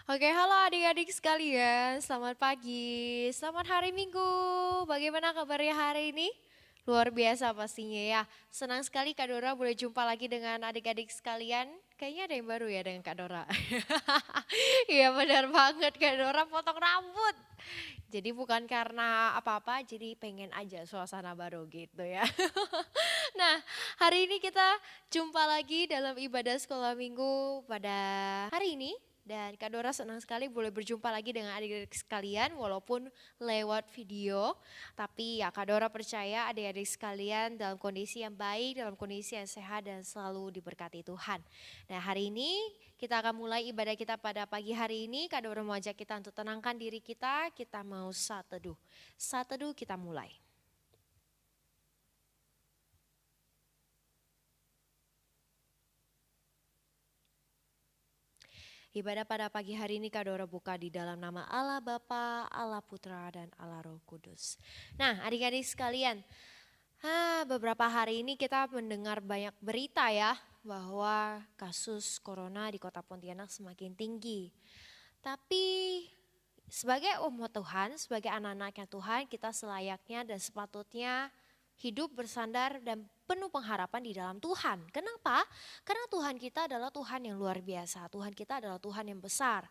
Oke, halo adik-adik sekalian. Selamat pagi, selamat hari Minggu. Bagaimana kabarnya hari ini? Luar biasa pastinya ya. Senang sekali Kak Dora boleh jumpa lagi dengan adik-adik sekalian. Kayaknya ada yang baru ya dengan Kak Dora. Iya benar banget Kak Dora potong rambut. Jadi bukan karena apa-apa, jadi pengen aja suasana baru gitu ya. Nah, hari ini kita jumpa lagi dalam ibadah sekolah minggu pada hari ini. Dan Kak Dora senang sekali boleh berjumpa lagi dengan adik-adik sekalian walaupun lewat video. Tapi ya Kak Dora percaya adik-adik sekalian dalam kondisi yang baik, dalam kondisi yang sehat dan selalu diberkati Tuhan. Nah hari ini kita akan mulai ibadah kita pada pagi hari ini. Kak Dora mau ajak kita untuk tenangkan diri kita mau saat teduh. Saat teduh kita mulai. Ibadah pada pagi hari ini Kak Dora buka di dalam nama Allah Bapa, Allah Putra dan Allah Roh Kudus. Nah adik-adik sekalian, beberapa hari ini kita mendengar banyak berita ya bahwa kasus corona di kota Pontianak semakin tinggi. Tapi sebagai umat Tuhan, sebagai anak-anaknya Tuhan, kita selayaknya dan sepatutnya hidup bersandar dan penuh pengharapan di dalam Tuhan. Kenapa? Karena Tuhan kita adalah Tuhan yang luar biasa. Tuhan kita adalah Tuhan yang besar.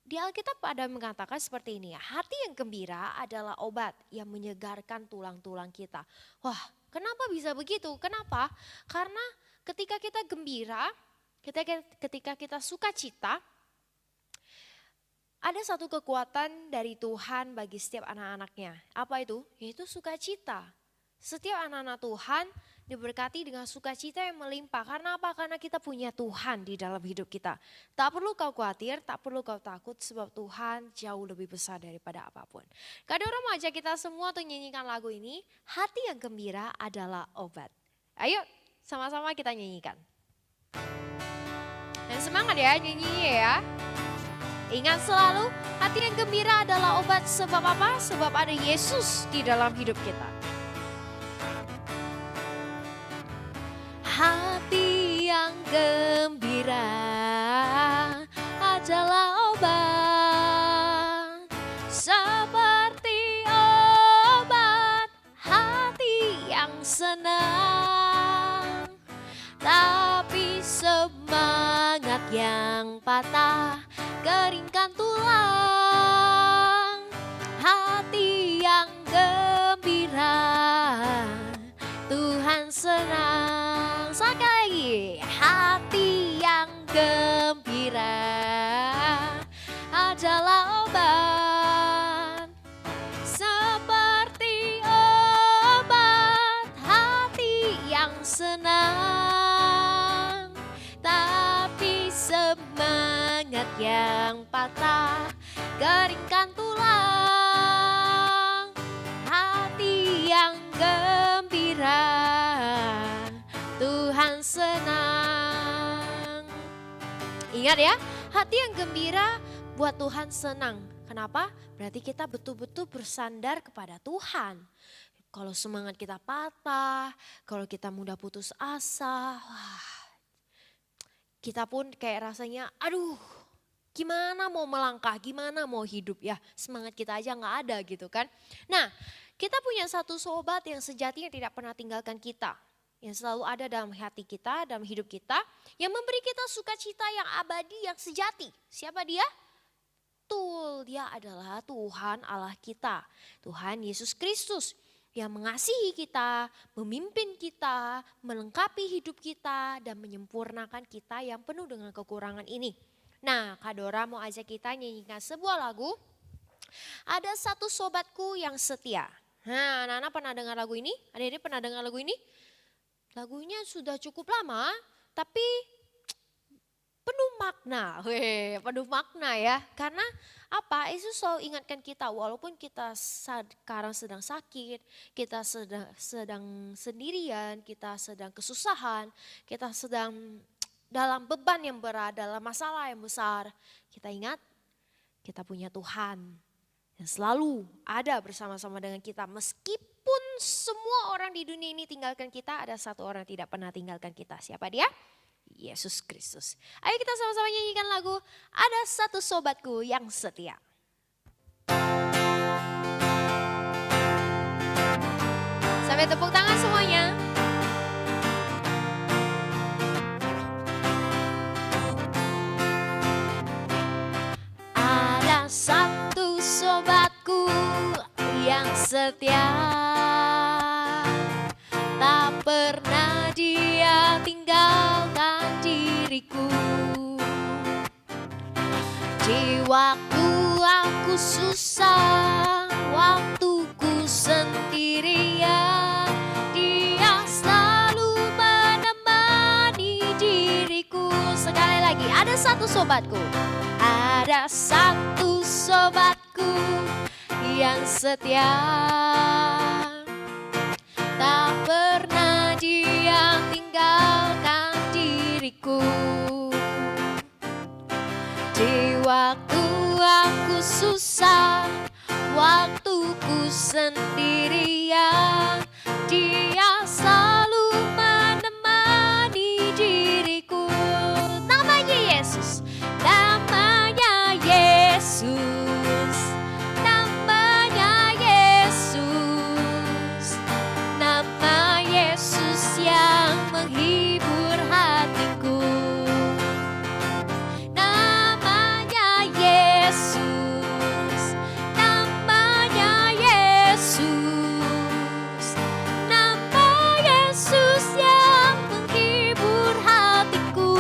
Di Alkitab ada mengatakan seperti ini ya, hati yang gembira adalah obat yang menyegarkan tulang-tulang kita. Wah, kenapa bisa begitu? Kenapa? Karena ketika kita gembira, ketika kita sukacita, ada satu kekuatan dari Tuhan bagi setiap anak-anaknya. Apa itu? Yaitu sukacita. Setiap anak-anak Tuhan diberkati dengan sukacita yang melimpah. Karena apa? Karena kita punya Tuhan di dalam hidup kita. Tak perlu kau khawatir, tak perlu kau takut sebab Tuhan jauh lebih besar daripada apapun. Kak Dora mau ajak kita semua untuk nyanyikan lagu ini. Hati yang gembira adalah obat. Ayo sama-sama kita nyanyikan. Dan semangat ya nyanyinya ya. Ingat selalu, hati yang gembira adalah obat. Sebab apa? Sebab ada Yesus di dalam hidup kita. Hati yang gembira adalah obat. Seperti obat hati yang senang. Tapi semangat yang patah keringkan tulang. Hati yang gembira Tuhan senang. Sekali lagi, hati yang gembira adalah obat. Seperti obat hati yang senang. Tapi semangat yang patah keringkan tulang. Hati yang gembira Tuhan senang. Ingat ya, hati yang gembira buat Tuhan senang. Kenapa? Berarti kita betul-betul bersandar kepada Tuhan. Kalau semangat kita patah, kalau kita mudah putus asa, wah, kita pun kayak rasanya aduh gimana mau melangkah, gimana mau hidup ya, semangat kita aja nggak ada gitu kan. Nah kita punya satu sobat yang sejatinya tidak pernah tinggalkan kita. Yang selalu ada dalam hati kita, dalam hidup kita. Yang memberi kita sukacita yang abadi, yang sejati. Siapa dia? Betul, dia adalah Tuhan Allah kita. Tuhan Yesus Kristus yang mengasihi kita, memimpin kita, melengkapi hidup kita, dan menyempurnakan kita yang penuh dengan kekurangan ini. Nah, Kak Dora mau ajak kita nyanyikan sebuah lagu. Ada satu sobatku yang setia. Nah, anak-anak pernah dengar lagu ini? Adik-adik pernah dengar lagu ini? Lagunya sudah cukup lama, tapi penuh makna. Penuh makna ya. Karena apa? Yesus selalu ingatkan kita walaupun kita sekarang sedang sakit, kita sedang sendirian, kita sedang kesusahan, kita sedang dalam beban yang berat, dalam masalah yang besar. Kita ingat kita punya Tuhan yang selalu ada bersama-sama dengan kita. Meskipun semua orang di dunia ini tinggalkan kita, ada satu orang yang tidak pernah tinggalkan kita. Siapa dia? Yesus Kristus. Ayo kita sama-sama nyanyikan lagu Ada Satu Sobatku Yang Setia. Sampai tepuk tangan semuanya. Ada satu sobatku yang setia, tak pernah dia tinggalkan diriku. Di waktu aku susah, waktuku sendirian, dia selalu menemani diriku. Sekali lagi, ada satu sobatku. Ada satu sobatku yang setia, tak pernah dia tinggalkan diriku. Di waktu aku susah, waktuku sendirian, dia selalu menemani diriku. Namanya Yesus, namanya Yesus, namanya Yesus, nama Yesus yang menghibur hatiku. Namanya Yesus, namanya Yesus, nama Yesus yang menghibur hatiku.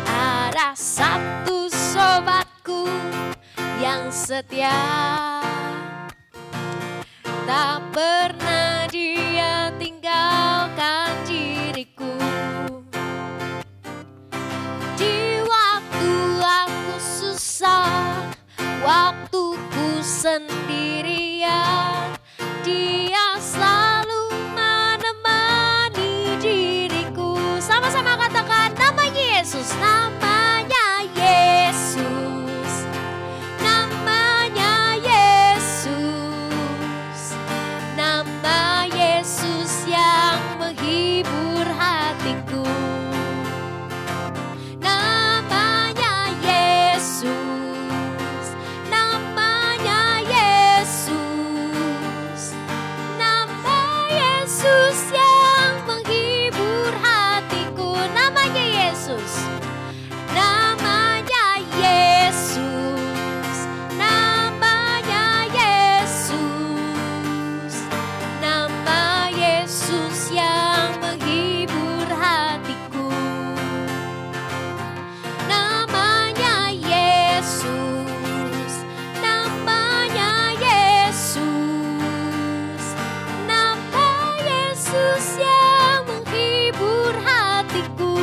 Ada satu sobatku yang setia, tak pernah dia tinggalkan diriku. Di waktu aku susah, waktuku sendirian, dia selalu menemani diriku. Sama-sama katakan namanya Yesus, namanya Yesus, namanya Yesus, nama Yesus yang menghibur hatiku. Namanya Yesus, namanya Yesus, nama Yesus yang menghibur hatiku. Namanya Yesus, namanya Yesus, namanya Yesus, nama Yesus yang menghibur hatiku. Namanya Yesus, namanya Yesus, nama Yesus yang menghibur hatiku.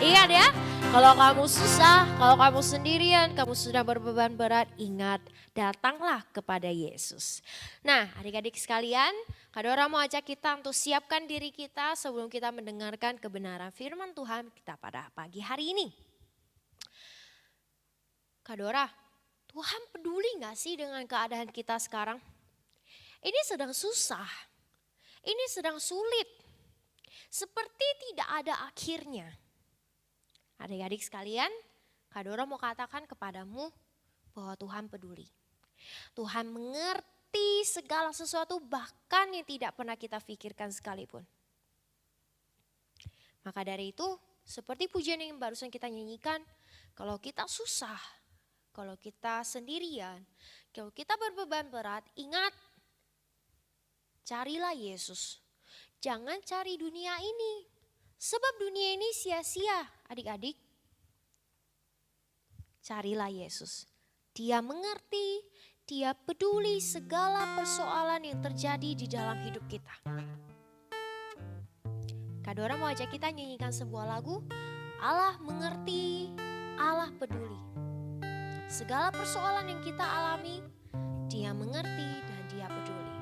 Ingat ya, kalau kamu susah, kalau kamu sendirian, kamu sudah berbeban berat, ingat, datanglah kepada Yesus. Nah, adik-adik sekalian, Kak Dora mau ajak kita untuk siapkan diri kita sebelum kita mendengarkan kebenaran firman Tuhan kita pada pagi hari ini. Kak Dora, Tuhan peduli gak sih dengan keadaan kita sekarang? Ini sedang susah, ini sedang sulit, seperti tidak ada akhirnya. Adik-adik sekalian, Kak Dora mau katakan kepadamu bahwa Tuhan peduli. Tuhan mengerti segala sesuatu bahkan yang tidak pernah kita pikirkan sekalipun. Maka dari itu, seperti pujian yang barusan kita nyanyikan, kalau kita susah, kalau kita sendirian, kalau kita berbeban berat, ingat, carilah Yesus. Jangan cari dunia ini, sebab dunia ini sia-sia, adik-adik. Carilah Yesus. Dia mengerti, dia peduli segala persoalan yang terjadi di dalam hidup kita. Kak Dora mau ajak kita nyanyikan sebuah lagu, Allah mengerti, Allah peduli. Segala persoalan yang kita alami, dia mengerti dan dia peduli.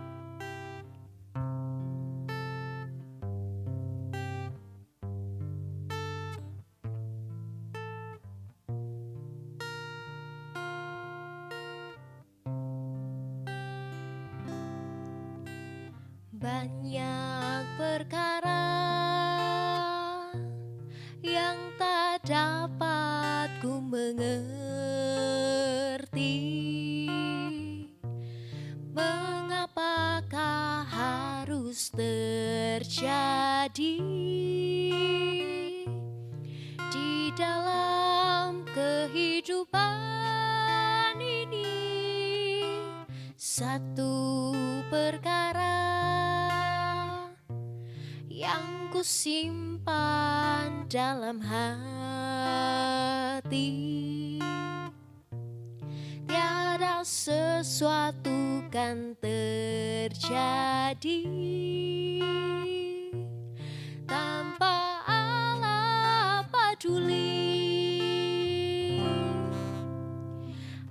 Banyak perkara yang tak dapat ku mengerti. Mengapakah harus terjadi di dalam kehidupan ini? Satu perkara yang ku simpan dalam hati, tiada sesuatu kan terjadi tanpa Allah peduli.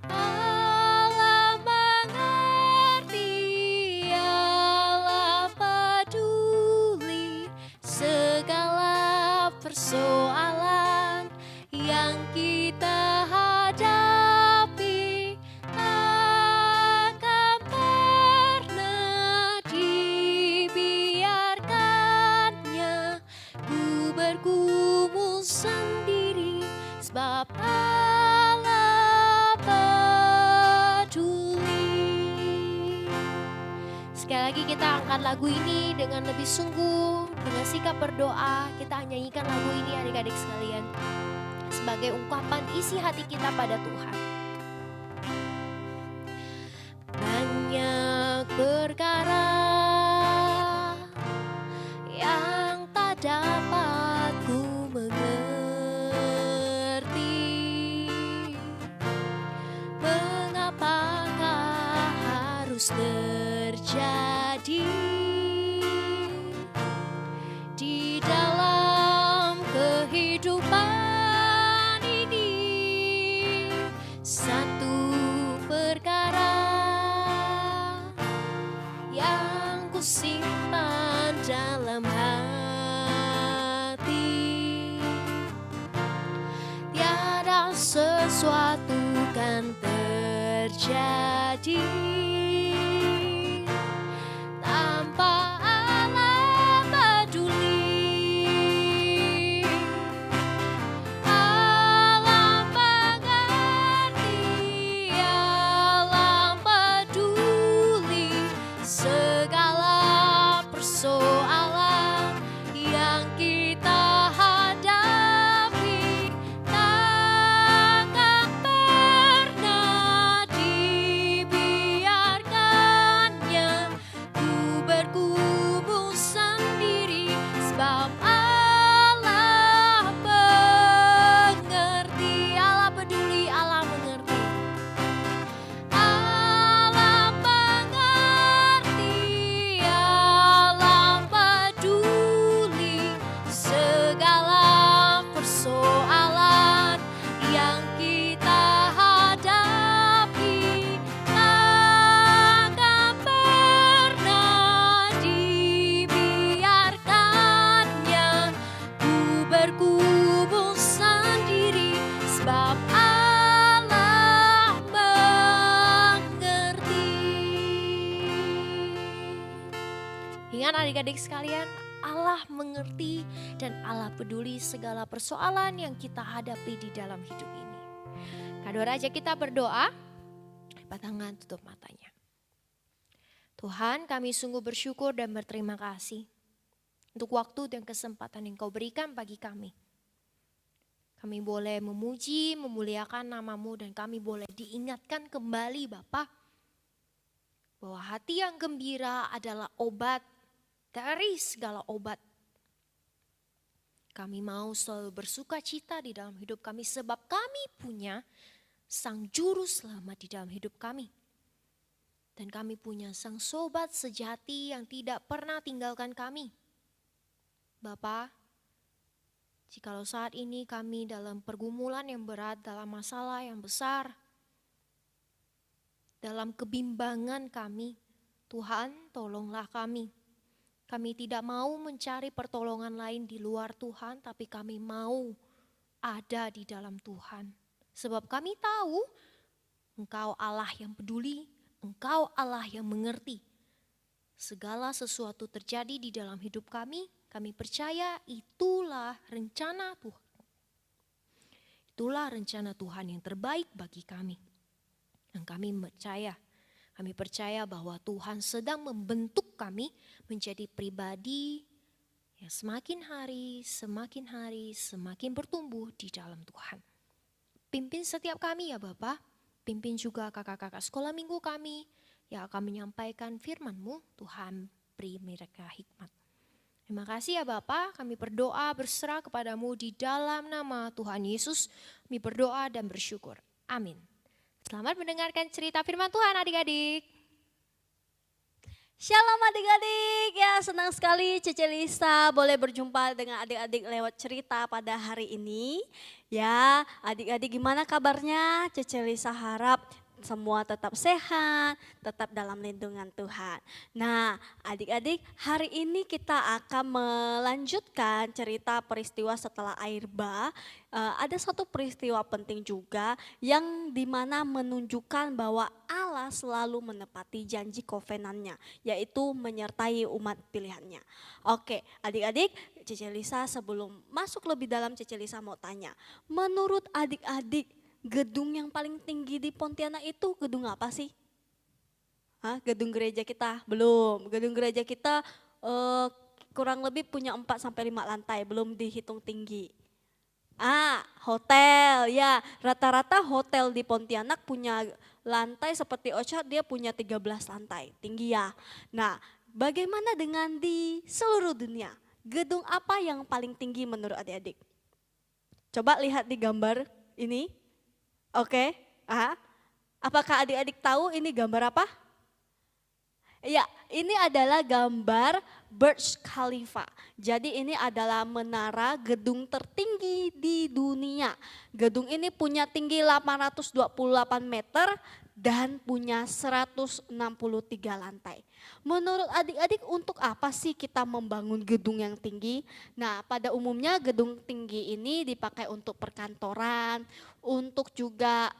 Allah mengerti, Allah peduli segala persoalan yang kita hadapi. Takkan pernah dibiarkannya ku bergumul sendiri, sebab Allah peduli. Sekali lagi kita angkat lagu ini dengan lebih sungguh, dengan sikap berdoa. Kita nyanyikan lagu ini adik-adik sekalian sebagai ungkapan isi hati kita pada Tuhan. Banyak perkara yang tak dapat ku mengerti. Mengapakah harus terjadi di dalam kehidupan ini? Satu perkara yang ku simpan dalam hati, tiada sesuatu kan terjadi tanpa Allah peduli. Allah mengerti, Allah peduli segala persoalan yang kita hadapi. Takkan pernah dibiarkannya ku bergumul sendiri, sebab Allah mengerti. Allah peduli, Allah mengerti. Allah mengerti, Allah peduli segala persoalan yang kita hadapi. Takkan pernah dibiarkannya ku bergumul sendiri, sebab Allah mengerti. Ingat adik-adik sekalian, Allah mengerti dan Allah peduli segala persoalan yang kita hadapi di dalam hidup ini. Kado aja kita berdoa, lipat tangan, tutup matanya. Tuhan, kami sungguh bersyukur dan berterima kasih untuk waktu dan kesempatan yang Kau berikan bagi kami. Kami boleh memuji, memuliakan nama-Mu, dan kami boleh diingatkan kembali Bapa, bahwa hati yang gembira adalah obat dari segala obat. Kami mau selalu bersuka cita di dalam hidup kami sebab kami punya Sang Juru Selamat di dalam hidup kami. Dan kami punya Sang Sobat sejati yang tidak pernah tinggalkan kami. Bapa, jikalau saat ini kami dalam pergumulan yang berat, dalam masalah yang besar, dalam kebimbangan kami, Tuhan tolonglah kami. Kami tidak mau mencari pertolongan lain di luar Tuhan, tapi kami mau ada di dalam Tuhan. Sebab kami tahu Engkau Allah yang peduli, Engkau Allah yang mengerti segala sesuatu terjadi di dalam hidup kami percaya itulah rencana Tuhan. Itulah rencana Tuhan yang terbaik bagi kami. Dan kami percaya bahwa Tuhan sedang membentuk kami menjadi pribadi yang semakin hari semakin bertumbuh di dalam Tuhan. Pimpin setiap kami ya Bapa, pimpin juga kakak-kakak sekolah minggu kami yang akan menyampaikan firman-Mu. Tuhan beri mereka hikmat. Terima kasih ya Bapa, kami berdoa berserah kepadamu di dalam nama Tuhan Yesus. Kami berdoa dan bersyukur. Amin. Selamat mendengarkan cerita firman Tuhan adik-adik. Shalom adik-adik, ya senang sekali Cece Lisa boleh berjumpa dengan adik-adik lewat cerita pada hari ini. Ya adik-adik gimana kabarnya? Cece Lisa harap semua tetap sehat, tetap dalam lindungan Tuhan. Nah adik-adik hari ini kita akan melanjutkan cerita peristiwa setelah air bah. Ada satu peristiwa penting juga yang dimana menunjukkan bahwa Allah selalu menepati janji kovenannya, yaitu menyertai umat pilihannya. Oke adik-adik, Cece Lisa sebelum masuk lebih dalam Cece Lisa mau tanya, menurut adik-adik gedung yang paling tinggi di Pontianak itu gedung apa sih? Hah, gedung gereja kita? Belum, gedung gereja kita kurang lebih punya 4-5 lantai, belum dihitung tinggi. Hotel ya, rata-rata hotel di Pontianak punya lantai seperti Orchard, dia punya 13 lantai, tinggi ya. Nah bagaimana dengan di seluruh dunia? Gedung apa yang paling tinggi menurut adik-adik? Coba lihat di gambar ini. Oke, apakah adik-adik tahu ini gambar apa? Ya, ini adalah gambar Burj Khalifa. Jadi ini adalah menara gedung tertinggi di dunia. Gedung ini punya tinggi 828 meter dan punya 163 lantai. Menurut adik-adik untuk apa sih kita membangun gedung yang tinggi? Nah pada umumnya gedung tinggi ini dipakai untuk perkantoran, untuk juga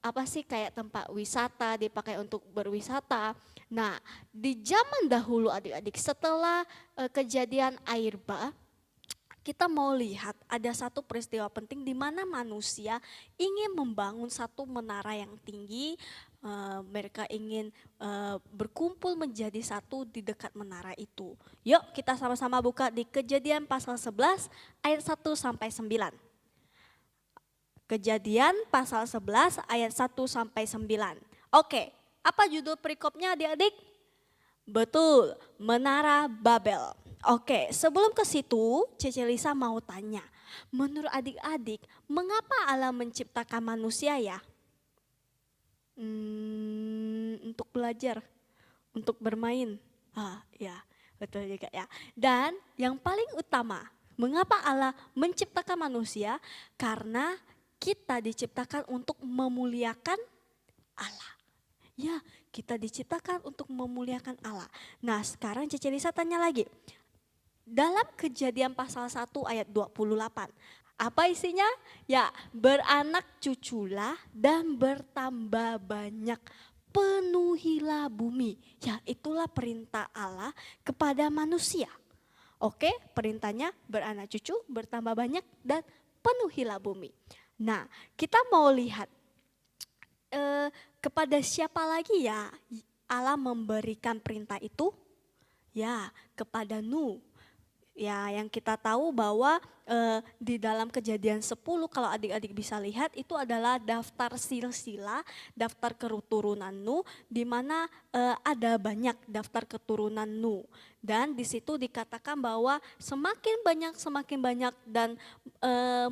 kayak tempat wisata, dipakai untuk berwisata. Nah di zaman dahulu adik-adik setelah kejadian air bah, kita mau lihat ada satu peristiwa penting di mana manusia ingin membangun satu menara yang tinggi. Mereka ingin berkumpul menjadi satu di dekat menara itu. Yuk kita sama-sama buka di Kejadian pasal 11 ayat 1 sampai 9. Kejadian pasal 11 ayat 1 sampai 9. Oke, apa judul perikopnya adik-adik? Betul, Menara Babel. Oke, sebelum ke situ, Cece Lisa mau tanya, menurut adik-adik, mengapa Allah menciptakan manusia ya? Untuk belajar, untuk bermain. Ya, betul juga ya. Dan yang paling utama, mengapa Allah menciptakan manusia? Karena kita diciptakan untuk memuliakan Allah. Ya, kita diciptakan untuk memuliakan Allah. Nah, sekarang Cece Lisa tanya lagi. Dalam Kejadian pasal 1 ayat 28. Apa isinya? Ya, beranak cuculah dan bertambah banyak. Penuhilah bumi. Ya, itulah perintah Allah kepada manusia. Oke, perintahnya beranak cucu, bertambah banyak dan penuhilah bumi. Nah, kita mau lihat kepada siapa lagi ya Allah memberikan perintah itu? Ya, kepada Nuh. Ya, yang kita tahu bahwa di dalam Kejadian 10 kalau adik-adik bisa lihat itu adalah daftar silsilah, daftar keturunan Nuh, di mana ada banyak daftar keturunan Nuh. Dan di situ dikatakan bahwa semakin banyak dan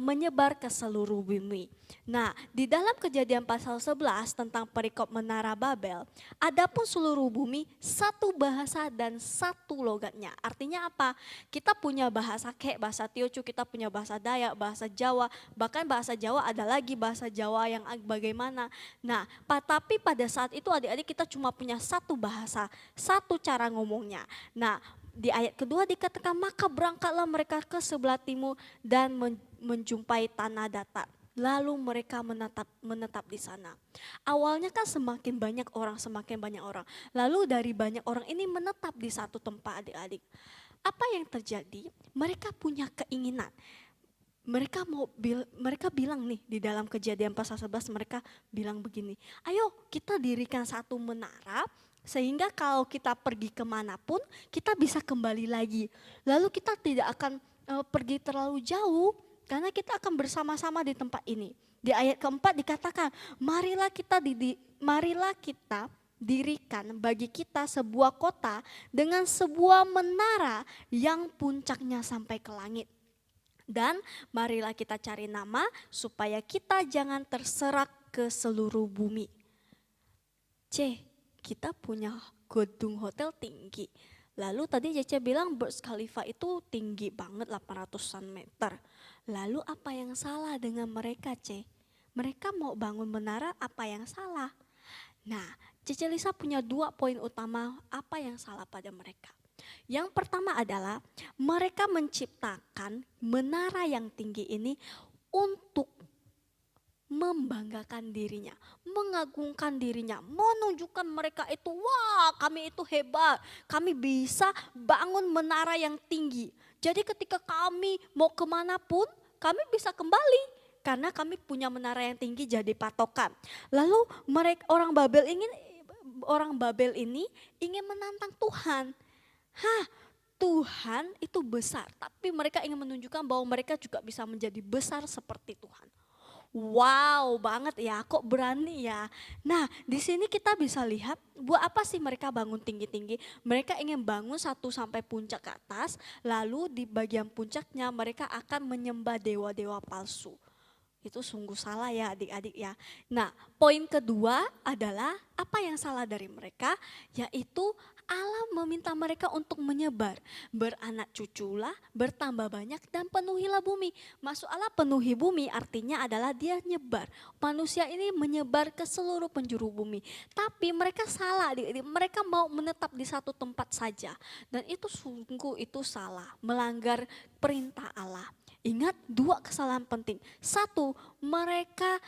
menyebar ke seluruh bumi. Nah, di dalam Kejadian pasal 11 tentang perikop Menara Babel, adapun seluruh bumi satu bahasa dan satu logatnya. Artinya apa? Kita punya bahasa Kek, bahasa Tiochu, kita punya bahasa Dayak, bahasa Jawa, bahkan bahasa Jawa ada lagi bahasa Jawa yang bagaimana. Nah, tapi pada saat itu adik-adik kita cuma punya satu bahasa, satu cara ngomongnya. Nah, di ayat kedua dikatakan maka berangkatlah mereka ke sebelah timur dan menjumpai tanah datar. lalu mereka menetap di sana. Awalnya kan semakin banyak orang. Lalu dari banyak orang ini menetap di satu tempat adik-adik. Apa yang terjadi? Mereka punya keinginan. Mereka bilang nih di dalam Kejadian pasal 11 mereka bilang begini, ayo kita dirikan satu menara sehingga kalau kita pergi kemanapun kita bisa kembali lagi. Lalu kita tidak akan pergi terlalu jauh karena kita akan bersama-sama di tempat ini. Di ayat keempat dikatakan, marilah kita dirikan bagi kita sebuah kota dengan sebuah menara yang puncaknya sampai ke langit. Dan marilah kita cari nama supaya kita jangan terserak ke seluruh bumi. Kita punya gedung hotel tinggi. Lalu tadi Cece bilang Burj Khalifa itu tinggi banget 800-an meter. Lalu apa yang salah dengan mereka, Mereka mau bangun menara, apa yang salah? Nah, Cece Lisa punya 2 poin utama apa yang salah pada mereka. Yang pertama adalah mereka menciptakan menara yang tinggi ini untuk membanggakan dirinya, mengagungkan dirinya, menunjukkan mereka itu, wah kami itu hebat, kami bisa bangun menara yang tinggi. Jadi ketika kami mau kemanapun, kami bisa kembali karena kami punya menara yang tinggi jadi patokan. Lalu orang Babel ini ingin menantang Tuhan. Tuhan itu besar, tapi mereka ingin menunjukkan bahwa mereka juga bisa menjadi besar seperti Tuhan. Wow banget ya, kok berani ya. Nah, di sini kita bisa lihat buat apa sih mereka bangun tinggi-tinggi. Mereka ingin bangun satu sampai puncak ke atas, lalu di bagian puncaknya mereka akan menyembah dewa-dewa palsu. Itu sungguh salah ya adik-adik ya. Nah, poin kedua adalah apa yang salah dari mereka, yaitu Allah meminta mereka untuk menyebar, beranak cuculah, bertambah banyak dan penuhilah bumi. Maksud Allah penuhi bumi artinya adalah dia nyebar. Manusia ini menyebar ke seluruh penjuru bumi. Tapi mereka salah, mereka mau menetap di satu tempat saja. Dan itu sungguh itu salah, melanggar perintah Allah. Ingat 2 kesalahan penting. 1, mereka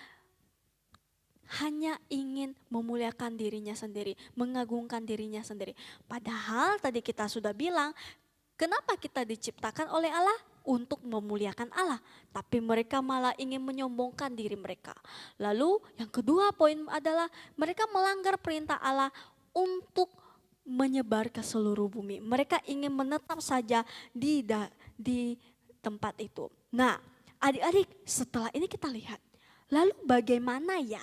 hanya ingin memuliakan dirinya sendiri, mengagungkan dirinya sendiri. Padahal tadi kita sudah bilang, kenapa kita diciptakan oleh Allah? Untuk memuliakan Allah. Tapi mereka malah ingin menyombongkan diri mereka. Lalu yang kedua poin adalah mereka melanggar perintah Allah untuk menyebar ke seluruh bumi. Mereka ingin menetap saja di tempat itu. Nah, adik-adik setelah ini kita lihat, lalu bagaimana ya?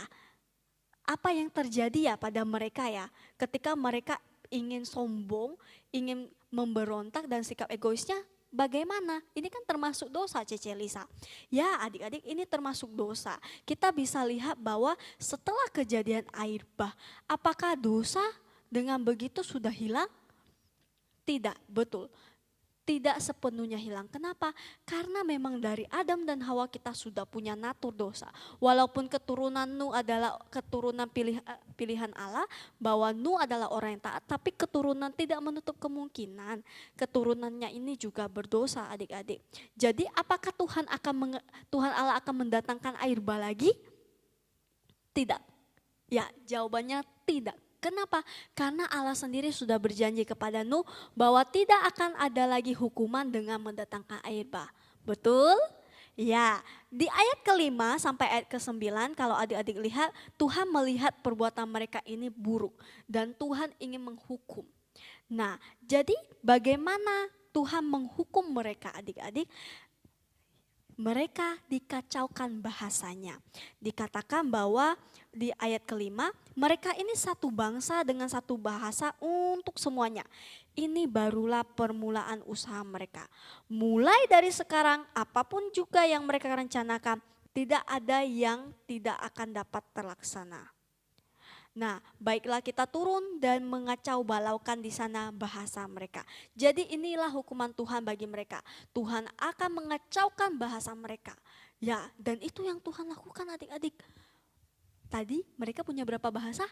Apa yang terjadi ya pada mereka ya ketika mereka ingin sombong, ingin memberontak dan sikap egoisnya bagaimana? Ini kan termasuk dosa Cece Lisa. Ya adik-adik ini termasuk dosa. Kita bisa lihat bahwa setelah kejadian air bah, apakah dosa dengan begitu sudah hilang? Tidak, betul. Tidak sepenuhnya hilang. Kenapa? Karena memang dari Adam dan Hawa kita sudah punya natur dosa. Walaupun keturunan Nuh adalah keturunan pilihan Allah, bahwa Nuh adalah orang yang taat, tapi keturunan tidak menutup kemungkinan keturunannya ini juga berdosa adik-adik. Jadi apakah Tuhan Allah akan mendatangkan air bah lagi? Tidak. Ya, jawabannya tidak. Kenapa? Karena Allah sendiri sudah berjanji kepada Nuh bahwa tidak akan ada lagi hukuman dengan mendatangkan air bah. Betul? Ya, di ayat ke-5 sampai ayat ke-9 kalau adik-adik lihat, Tuhan melihat perbuatan mereka ini buruk dan Tuhan ingin menghukum. Nah, jadi bagaimana Tuhan menghukum mereka adik-adik? Mereka dikacaukan bahasanya. Dikatakan bahwa di ayat ke-5, mereka ini satu bangsa dengan satu bahasa untuk semuanya. Ini barulah permulaan usaha mereka. Mulai dari sekarang apapun juga yang mereka rencanakan, tidak ada yang tidak akan dapat terlaksana. Nah, baiklah kita turun dan mengacau balaukan di sana bahasa mereka. Jadi inilah hukuman Tuhan bagi mereka. Tuhan akan mengacaukan bahasa mereka. Ya, dan itu yang Tuhan lakukan adik-adik. Tadi mereka punya berapa bahasa?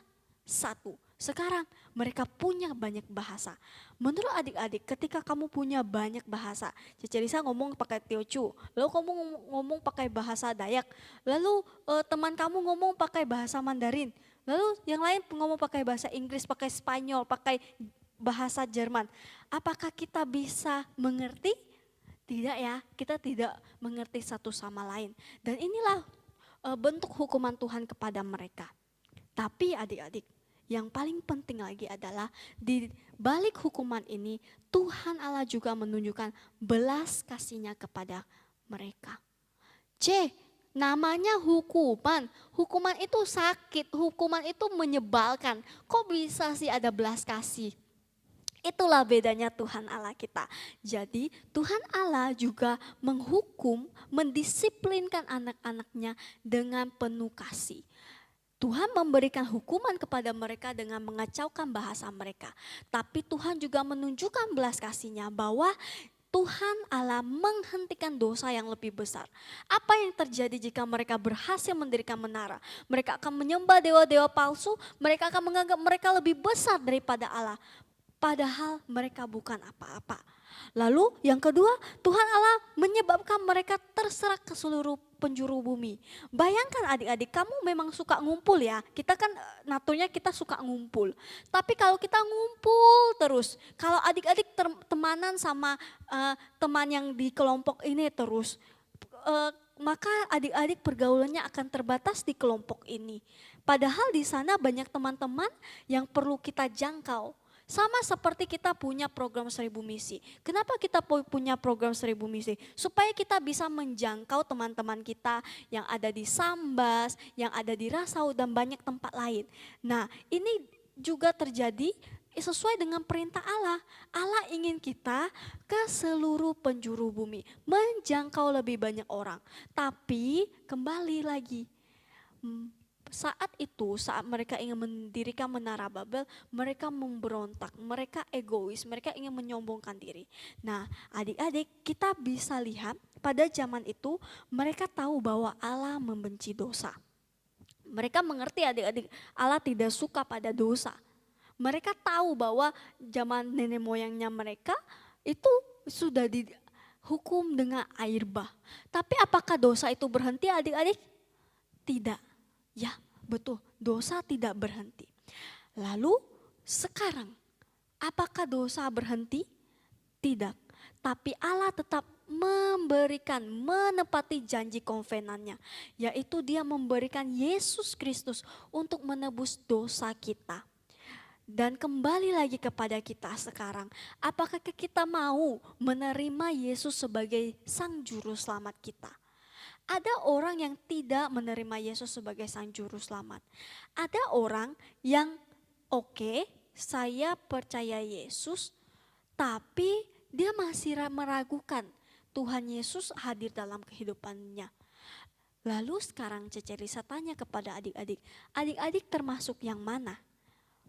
satu. Sekarang mereka punya banyak bahasa. Menurut adik-adik, ketika kamu punya banyak bahasa, Cece Lisa ngomong pakai Teochew, lalu kamu ngomong pakai bahasa Dayak, lalu teman kamu ngomong pakai bahasa Mandarin, lalu yang lain ngomong pakai bahasa Inggris, pakai Spanyol, pakai bahasa Jerman. Apakah kita bisa mengerti? Tidak ya, kita tidak mengerti satu sama lain. Dan inilah bentuk hukuman Tuhan kepada mereka. Tapi adik-adik, yang paling penting lagi adalah di balik hukuman ini Tuhan Allah juga menunjukkan belas kasih-Nya kepada mereka. Namanya hukuman. Hukuman itu sakit, hukuman itu menyebalkan. Kok bisa sih ada belas kasih? Itulah bedanya Tuhan Allah kita. Jadi Tuhan Allah juga menghukum, mendisiplinkan anak-anaknya dengan penuh kasih. Tuhan memberikan hukuman kepada mereka dengan mengacaukan bahasa mereka. Tapi Tuhan juga menunjukkan belas kasih-Nya bahwa Tuhan Allah menghentikan dosa yang lebih besar. Apa yang terjadi jika mereka berhasil mendirikan menara? Mereka akan menyembah dewa-dewa palsu, mereka akan menganggap mereka lebih besar daripada Allah. Padahal mereka bukan apa-apa. Lalu yang kedua, Tuhan Allah menyebabkan mereka terserak ke seluruh penjuru bumi. Bayangkan adik-adik, kamu memang suka ngumpul ya. Kita kan naturnya kita suka ngumpul. Tapi kalau kita ngumpul terus, kalau adik-adik temanan sama teman yang di kelompok ini terus, maka adik-adik pergaulannya akan terbatas di kelompok ini. Padahal di sana banyak teman-teman yang perlu kita jangkau. Sama seperti kita punya program 1000 misi. Kenapa kita punya program 1000 misi? Supaya kita bisa menjangkau teman-teman kita yang ada di Sambas, yang ada di Rasau dan banyak tempat lain. Nah, ini juga terjadi sesuai dengan perintah Allah. Allah ingin kita ke seluruh penjuru bumi, menjangkau lebih banyak orang. Tapi kembali lagi, saat mereka ingin mendirikan menara Babel, mereka memberontak, mereka egois, mereka ingin menyombongkan diri. Nah, adik-adik, kita bisa lihat pada zaman itu mereka tahu bahwa Allah membenci dosa. Mereka mengerti adik-adik, Allah tidak suka pada dosa. Mereka tahu bahwa zaman nenek moyangnya mereka itu sudah dihukum dengan air bah. Tapi apakah dosa itu berhenti adik-adik? Tidak. Ya, betul, dosa tidak berhenti. Lalu sekarang, apakah dosa berhenti? Tidak. Tapi Allah tetap menepati janji konvenannya. Yaitu Dia memberikan Yesus Kristus untuk menebus dosa kita. Dan kembali lagi kepada kita sekarang, apakah kita mau menerima Yesus sebagai Sang Juru Selamat kita? Ada orang yang tidak menerima Yesus sebagai Sang Juru Selamat. Ada orang yang oke, saya percaya Yesus, tapi dia masih meragukan Tuhan Yesus hadir dalam kehidupannya. Lalu sekarang Cece Lisa tanya kepada adik-adik, adik-adik termasuk yang mana?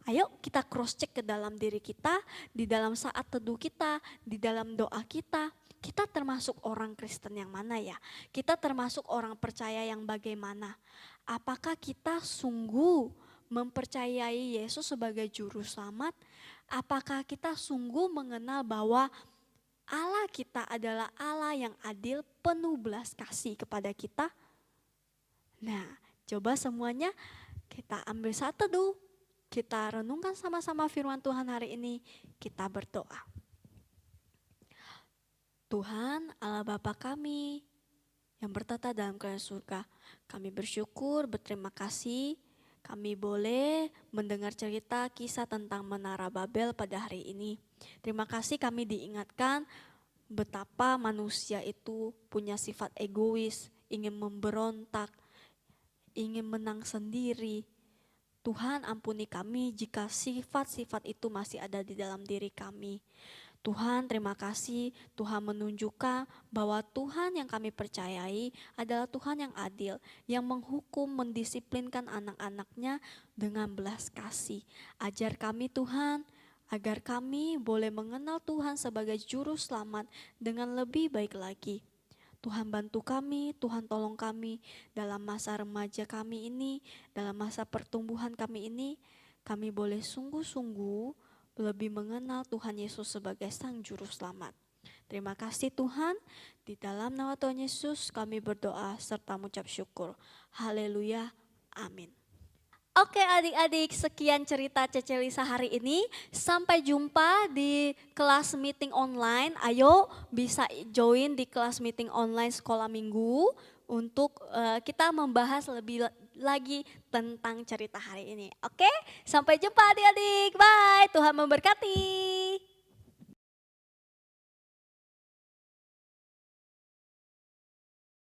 Ayo kita cross check ke dalam diri kita, di dalam saat teduh kita, di dalam doa kita. Kita termasuk orang Kristen yang mana ya? Kita termasuk orang percaya yang bagaimana? Apakah kita sungguh mempercayai Yesus sebagai juru selamat? Apakah kita sungguh mengenal bahwa Allah kita adalah Allah yang adil, penuh belas kasih kepada kita? Nah, coba semuanya kita ambil saat teduh. Kita renungkan sama-sama firman Tuhan hari ini, kita berdoa. Tuhan Allah Bapa kami yang bertata dalam kerajaan surga, kami bersyukur, berterima kasih kami boleh mendengar cerita kisah tentang Menara Babel pada hari ini. Terima kasih kami diingatkan betapa manusia itu punya sifat egois, ingin memberontak, ingin menang sendiri. Tuhan ampuni kami jika sifat-sifat itu masih ada di dalam diri kami. Tuhan terima kasih, Tuhan menunjukkan bahwa Tuhan yang kami percayai adalah Tuhan yang adil, yang menghukum, mendisiplinkan anak-anaknya dengan belas kasih. Ajar kami Tuhan, agar kami boleh mengenal Tuhan sebagai juru selamat dengan lebih baik lagi. Tuhan bantu kami, Tuhan tolong kami dalam masa remaja kami ini, dalam masa pertumbuhan kami ini. kami boleh sungguh-sungguh lebih mengenal Tuhan Yesus sebagai Sang Juru Selamat. Terima kasih Tuhan, di dalam nama Tuhan Yesus kami berdoa serta mengucap syukur. Haleluya, amin. Oke adik-adik, sekian cerita Cece Lisa hari ini. Sampai jumpa di kelas meeting online. Ayo bisa join di kelas meeting online sekolah minggu untuk kita membahas lebih lagi tentang cerita hari ini. Oke, sampai jumpa adik-adik. Bye, Tuhan memberkati.